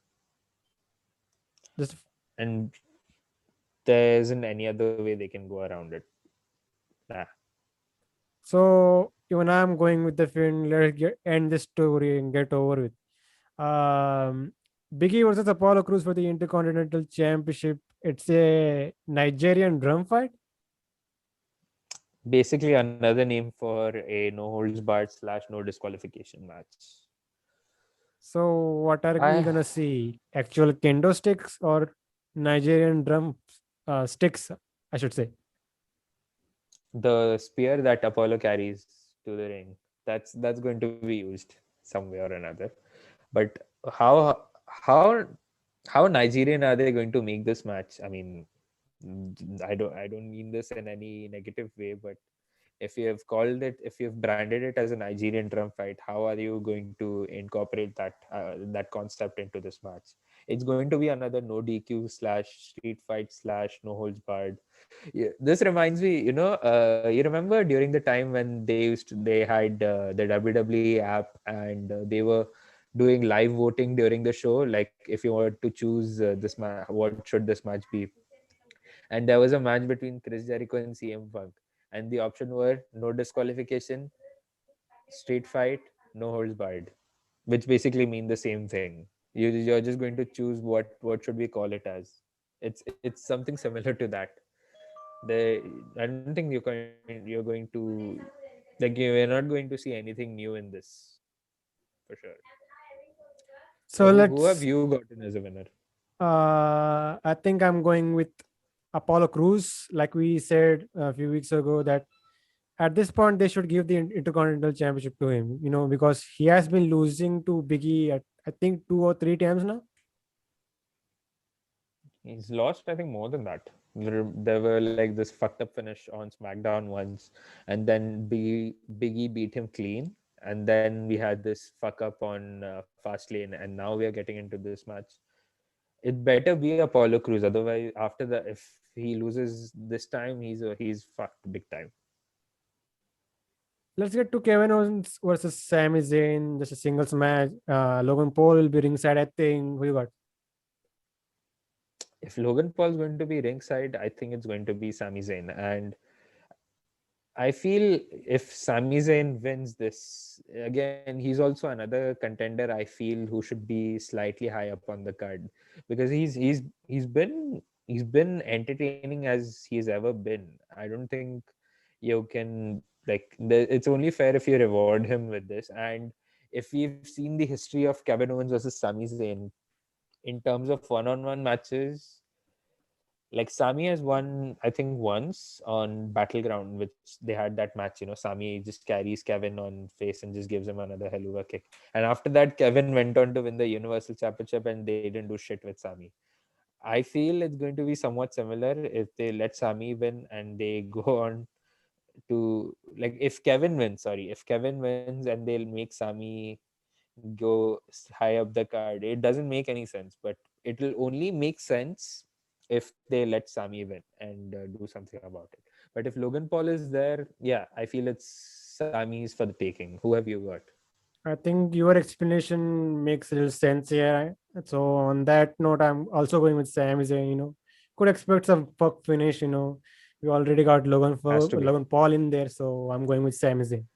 Just And there isn't any other way they can go around it. Nah. so even I'm going with the Finn. End this story and get over with. Biggie versus Apollo Cruz for the Intercontinental Championship. It's a Nigerian drum fight. Basically another name for a no holds barred / no disqualification match. So what are we I gonna see? Actual kendo sticks or Nigerian drum sticks? I should say. The spear that Apollo carries to the ring, that's going to be used some way or another. But how how Nigerian are they going to make this match? I mean, I don't mean this in any negative way, but if you've branded it as a Nigerian drum fight, how are you going to incorporate that concept into this match? It's going to be another no DQ / street fight / no holds barred. Yeah, this reminds me, you remember during the time when they had the WWE app, and they were doing live voting during the show, like if you were to choose what should this match be. And there was a match between Chris Jericho and CM Punk, and the option were no disqualification, street fight, no holds barred, which basically mean the same thing. You're just going to choose what should we call it as. It's something similar to that. they I don't think you're going to, like, you're not going to see anything new in this, for sure. So So who have let's. you gotten as a winner? I think I'm going with Apollo Cruz. Like we said a few weeks ago, that at this point they should give the Intercontinental Championship to him. Because he has been losing to Biggie at I think 2 or 3 times now. He's lost, I think, more than that. There were like this fucked up finish on SmackDown once, and then Biggie beat him clean, and then we had this fuck up on Fastlane, and now we are getting into this match. It better be Apollo Crews, otherwise, after the if he loses this time, he's fucked big time. Let's get to Kevin Owens versus Sami Zayn, just a singles match. Logan Paul will be ringside, I think. Who you got? If Logan Paul's going to be ringside, I think it's going to be Sami Zayn, and I feel if Sami Zayn wins this again, he's also another contender. I feel who should be slightly high up on the card because he's been entertaining as he's ever been. I don't think you can it's only fair if you reward him with this. And if we've seen the history of Kevin Owens versus Sami Zayn in terms of one-on-one matches, like Sami has won, I think, once on Battleground, which they had that match. Sami just carries Kevin on face and just gives him another Helluva kick. And after that, Kevin went on to win the Universal Championship, and they didn't do shit with Sami. I feel it's going to be somewhat similar if they let Sami win and they go on to if Kevin wins and they'll make Sami go high up the card. It doesn't make any sense, but it will only make sense if they let Sami win and do something about it. But if Logan Paul is there, yeah, I feel it's Sami's for the taking. Who have you got? I think your explanation makes a little sense here. So on that note, I'm also going with Sami Zayn. Could expect some fuck finish. We already got Has to be. Logan Paul in there, so I'm going with Sami Zayn.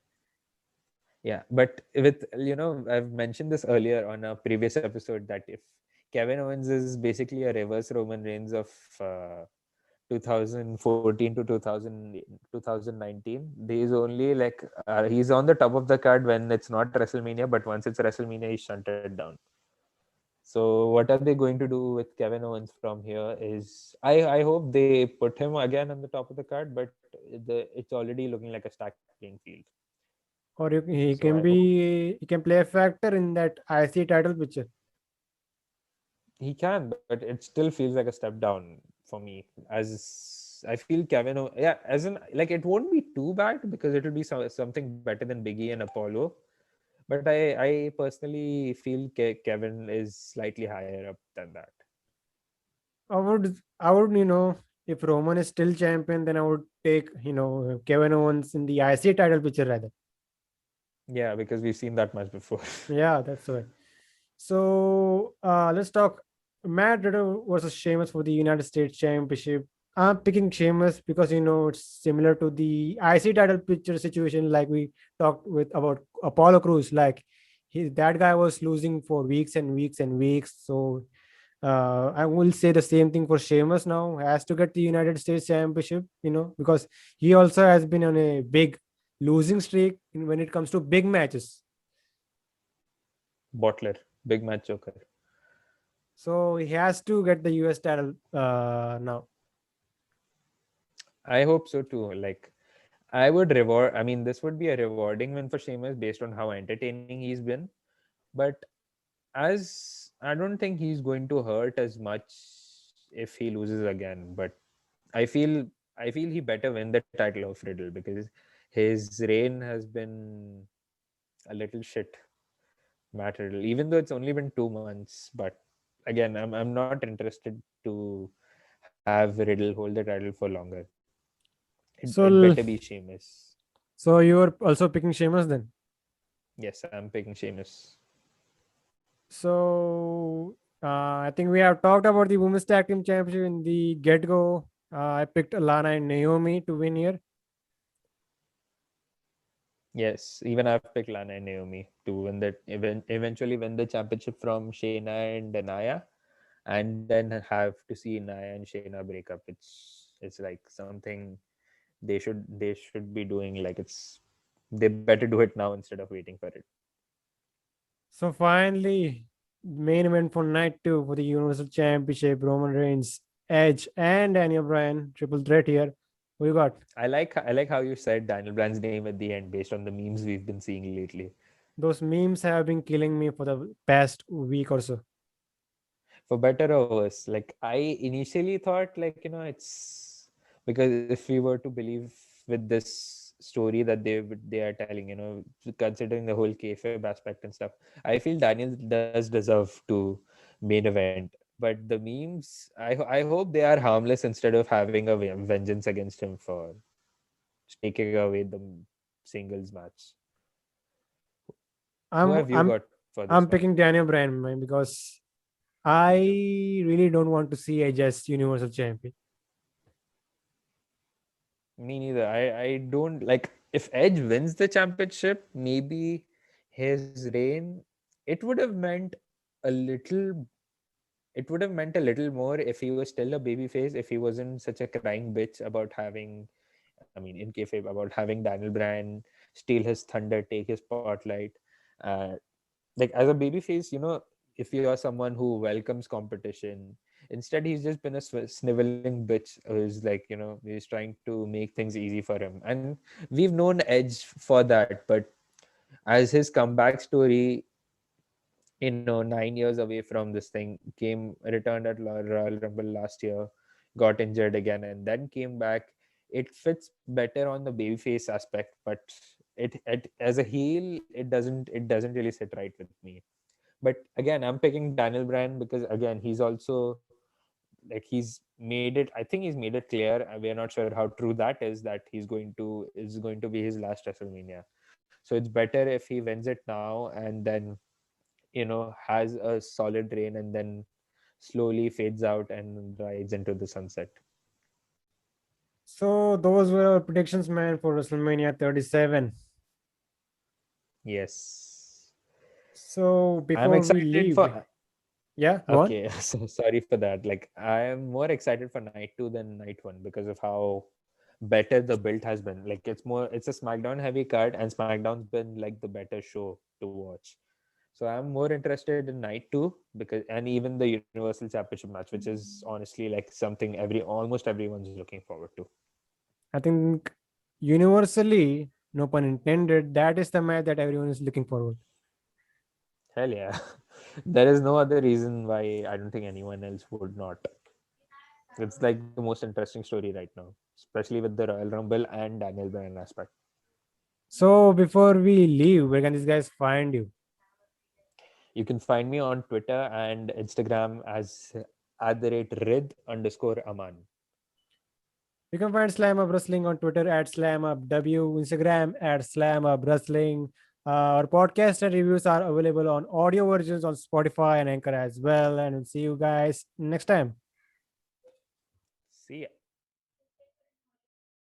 Yeah, but with I've mentioned this earlier on a previous episode that if Kevin Owens is basically a reverse Roman Reigns of 2014 to 2019, he's only he's on the top of the card when it's not WrestleMania, but once it's WrestleMania, he's shunted down. So what are they going to do with Kevin Owens from here is I hope they put him again on the top of the card, but it's already looking like a stacked playing field. Or he So I can hope he can play a factor in that IC title picture. he can, but it still feels like a step down for me. As I feel yeah, as in like it won't be too bad because it'll be something better than Biggie and Apollo. But I personally feel Kevin is slightly higher up than that. I would, if Roman is still champion, then I would take, Kevin Owens in the IC title picture rather. Yeah, because we've seen that much before. Yeah, that's right. So let's talk Matt Riddle versus Sheamus for the United States Championship. I'm picking Sheamus because it's similar to the IC title picture situation like we talked with about Apollo Crews. Like that guy was losing for weeks and weeks and weeks. So I will say the same thing for Sheamus now. Has to get the United States Championship, because he also has been on a big losing streak when it comes to big matches. Bottler, big match joker. So he has to get the US title now. I hope so too. Like I would reward. I mean, this would be a rewarding win for Sheamus based on how entertaining he's been. But as I don't think he's going to hurt as much if he loses again. But I feel I feel he better win the title of Riddle because his reign has been a little shit. Matt Riddle, even though it's only been 2 months, but again, I'm not interested to have Riddle hold the title for longer. It better So be Sheamus. so you're also picking Sheamus then. Yes, I'm picking Sheamus. So I think we have talked about the Women's Tag Team Championship in the get go. I picked Alana and Naomi to win here. Yes, even I've picked Lana and Naomi to win that eventually win the championship from Shayna and Naya, and then have to see Naya and Shayna break up. It's like something they should be doing. Like they better do it now instead of waiting for it. So finally, main event for night two for the Universal Championship: Roman Reigns, Edge, and Daniel Bryan. Triple threat here. Who you got? I like how you said Daniel Bryan's name at the end based on the memes we've been seeing lately. Those memes have been killing me for the past week or so. for better or worse. Like I initially thought, like it's because if we were to believe with this story that they are telling, considering the whole kayfabe aspect and stuff, I feel Daniel does deserve to main event. But the memes, I hope they are harmless instead of having a vengeance against him for taking away the singles match. Who I'm have you I'm got for this I'm one? picking Daniel Bryan, man, because I Me too. really don't want to see Edge as Universal Champion. Me neither. I don't like if Edge wins the championship, maybe his reign, it would have meant a little it would have meant a little more if he was still a babyface, if he wasn't such a crying bitch about having, I mean, in kayfabe, about having Daniel Bryan steal his thunder, take his spotlight. Uh, like as a babyface, if you are someone who welcomes competition, instead he's just been a sniveling bitch who's like, he's trying to make things easy for him. And we've known Edge for that, but as his comeback story, 9 years away from this thing, came returned at Royal Rumble last year, got injured again, and then came back. It fits better on the babyface aspect, but it as a heel, it doesn't really sit right with me. But again, I'm picking Daniel Bryan because again, he's also like he's made it. I think he's made it clear. We are not sure how true that is going to be his last WrestleMania. So it's better if he wins it now and then has a solid reign and then slowly fades out and rides into the sunset. So those were our predictions, man, for WrestleMania 37. Yes, So I'm before we excited leave, for. yeah, go on. Okay, so sorry for that. Like I am more excited for night 2 than night 1 because of how better the build has been. Like it's a SmackDown heavy card and SmackDown's been like the better show to watch. So I'm more interested in night 2 because and even the Universal Championship match, which is honestly like something almost everyone's looking forward to. I think universally, no pun intended, that is the match that everyone is looking forward. Hell yeah. There is no other reason why I don't think anyone else would not. It's like the most interesting story right now, especially with the Royal Rumble and Daniel Bryan aspect. So before we leave, where can these guys find you? You can find me on Twitter and Instagram as @Rid_Aman. You can find Slam Up Wrestling on Twitter at SlamUpW, Instagram at SlamUp Wrestling. Our podcast and reviews are available on audio versions on Spotify and Anchor as well. And we'll see you guys next time. See ya.